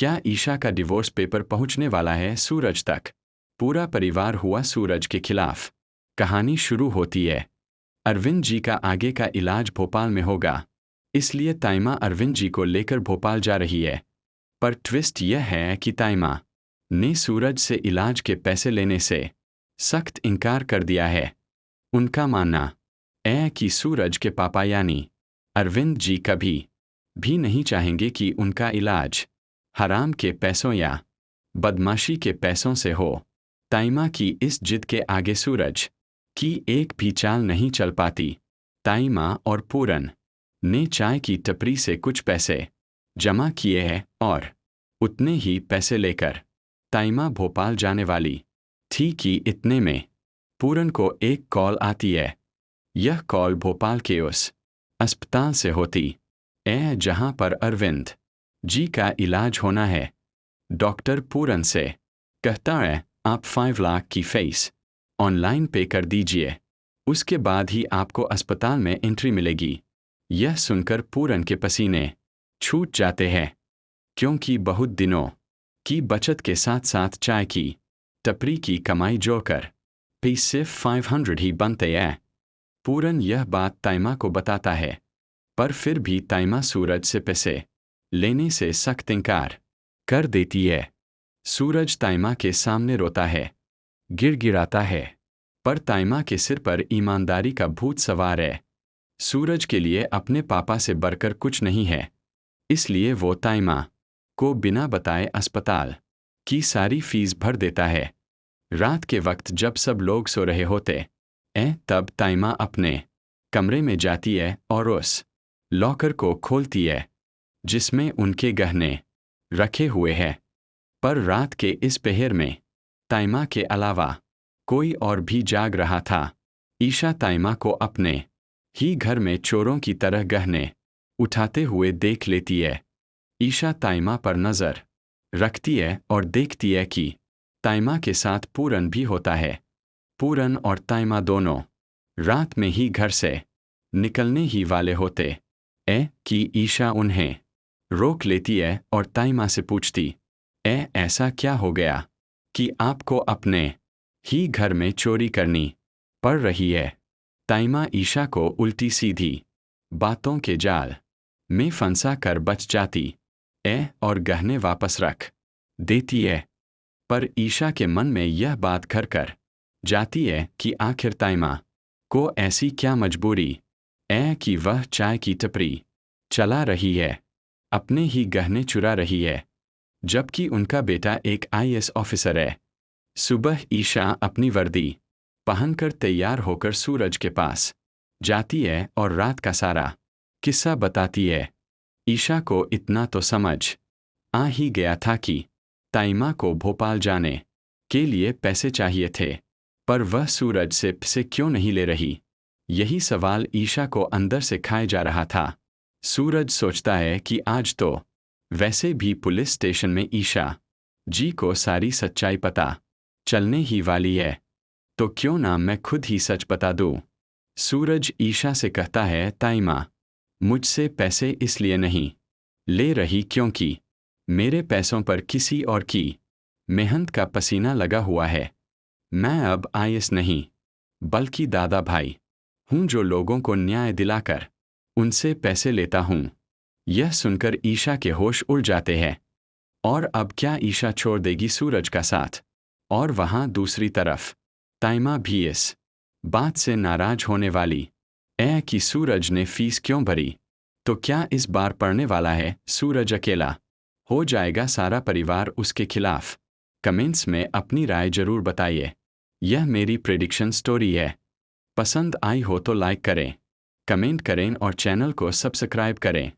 क्या ईशा का divorce paper पहुंचने वाला है सूरज तक? पूरा परिवार हुआ सूरज के खिलाफ। कहानी शुरू होती है। अरविंद जी का आगे का इलाज भोपाल में होगा, इसलिए ताइमा अरविंद जी को लेकर भोपाल जा रही है। पर ट्विस्ट यह है कि ताइमा ने सूरज से इलाज के पैसे लेने से सख्त इनकार कर दिया है। उनका मानना है कि सूरज के पापा यानी अरविंद जी कभी भी नहीं चाहेंगे कि उनका इलाज हराम के पैसों या बदमाशी के पैसों से हो। ताइमा की इस जिद के आगे सूरज की एक भी चाल नहीं चल पाती। ताइमा और पूरन ने चाय की टपरी से कुछ पैसे जमा किए हैं और उतने ही पैसे लेकर ताइमा भोपाल जाने वाली थी कि इतने में पूरन को एक कॉल आती है। यह कॉल भोपाल के उस अस्पताल से होती है जहां पर अरविंद जी का इलाज होना है। डॉक्टर पूरन से कहता है, आप 5 लाख की फीस ऑनलाइन पे कर दीजिए, उसके बाद ही आपको अस्पताल में एंट्री मिलेगी। यह सुनकर पूरन के पसीने छूट जाते हैं, क्योंकि बहुत दिनों की बचत के साथ साथ चाय की टपरी की कमाई जोड़कर भी सिर्फ 500 ही बनते हैं। पूरन यह बात ताइमा को बताता है, पर फिर भी ताइमा सूरज से पैसे लेने से सख्त इनकार कर देती है। सूरज ताइमा के सामने रोता है, गिड़गिड़ाता है, पर ताइमा के सिर पर ईमानदारी का भूत सवार है। सूरज के लिए अपने पापा से बढ़कर कुछ नहीं है, इसलिए वो ताइमा को बिना बताए अस्पताल की सारी फीस भर देता है। रात के वक्त जब सब लोग सो रहे होते हैं, तब ताइमा अपने कमरे में जाती है और उस लॉकर को खोलती है जिसमें उनके गहने रखे हुए हैं। पर रात के इस पहर में ताइमा के अलावा कोई और भी जाग रहा था। ईशा ताइमा को अपने ही घर में चोरों की तरह गहने उठाते हुए देख लेती है। ईशा ताइमा पर नज़र रखती है और देखती है कि ताइमा के साथ पूरन भी होता है। पूरन और ताइमा दोनों रात में ही घर से निकलने ही वाले होते हैं कि ईशा उन्हें रोक लेती है और ताइमा से पूछती है, ऐसा क्या हो गया कि आपको अपने ही घर में चोरी करनी पड़ रही है? ताइमा ईशा को उल्टी सीधी बातों के जाल में फंसा कर बच जाती है और गहने वापस रख देती है। पर ईशा के मन में यह बात घर कर जाती है कि आखिर ताइमा को ऐसी क्या मजबूरी है कि वह चाय की टपरी चला रही है, अपने ही गहने चुरा रही है, जबकि उनका बेटा एक IAS ऑफिसर है। सुबह ईशा अपनी वर्दी पहनकर तैयार होकर सूरज के पास जाती है और रात का सारा किस्सा बताती है। ईशा को इतना तो समझ आ ही गया था कि ताइमा को भोपाल जाने के लिए पैसे चाहिए थे, पर वह सूरज से पैसे क्यों नहीं ले रही? यही सवाल ईशा को अंदर से खाए जा रहा था। सूरज सोचता है कि आज तो वैसे भी पुलिस स्टेशन में ईशा जी को सारी सच्चाई पता चलने ही वाली है, तो क्यों ना मैं खुद ही सच बता दूं। सूरज ईशा से कहता है, ताइमा मुझसे पैसे इसलिए नहीं ले रही क्योंकि मेरे पैसों पर किसी और की मेहनत का पसीना लगा हुआ है। मैं अब IAS नहीं बल्कि दादा भाई हूं, जो लोगों को न्याय दिलाकर उनसे पैसे लेता हूं। यह सुनकर ईशा के होश उड़ जाते हैं। और अब क्या ईशा छोड़ देगी सूरज का साथ? और वहां दूसरी तरफ ताइमा भी इस बात से नाराज होने वाली है कि सूरज ने फीस क्यों भरी। तो क्या इस बार पढ़ने वाला है सूरज अकेला? हो जाएगा सारा परिवार उसके खिलाफ? कमेंट्स में अपनी राय जरूर बताइए। यह मेरी प्रेडिक्शन स्टोरी है। पसंद आई हो तो लाइक करें, कमेंट करें और चैनल को सब्सक्राइब करें।